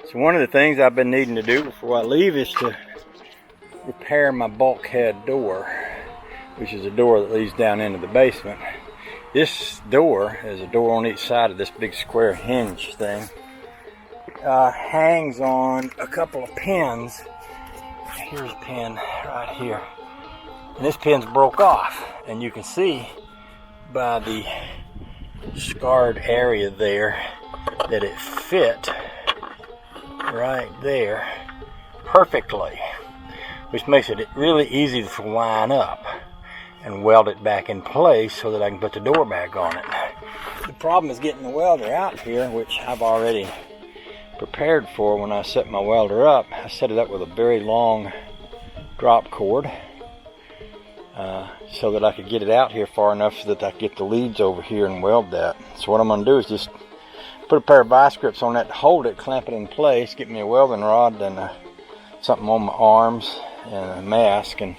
So one of the things I've been needing to do before I leave is to repair my bulkhead door, which is a door that leads down into the basement. This door is a door on each side of this big square hinge thing. Hangs on a couple of pins. Here's a pin right here. And this pin's broke off. And you can see by the scarred area there that it fit right there perfectly, which makes it really easy to line up and weld it back in place so that I can put the door back on it. The problem is getting the welder out here, which I've already prepared for. When I set my welder up, I set it up with a very long drop cord so that I could get it out here far enough so that I could get the leads over here and weld that. So what I'm going to do is just put a pair of vice grips on that to hold it, clamp it in place, get me a welding rod and something on my arms and a mask, and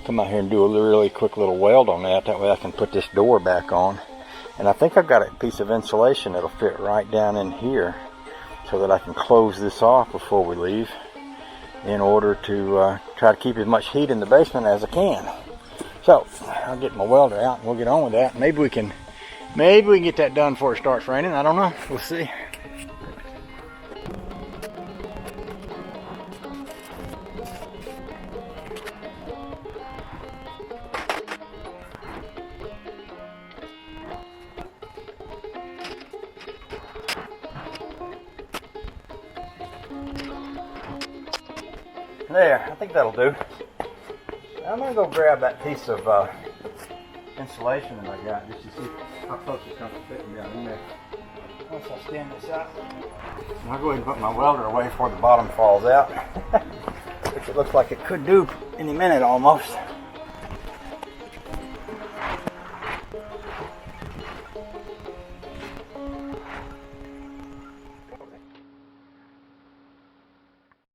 come out here and do a really quick little weld on that. That way I can put this door back on. And I think I've got a piece of insulation that'll fit right down in here so that I can close this off before we leave, in order to try to keep as much heat in the basement as I can. So I'll get my welder out and we'll get on with that. Maybe we can get that done before it starts raining. I don't know. We'll see. There, I think that'll do. I'm going to go grab that piece of insulation that I got just to see how close it's going to fit me down in there. Once I stand this up, I'll go ahead and put my welder away before the bottom falls out, which it looks like it could do any minute almost.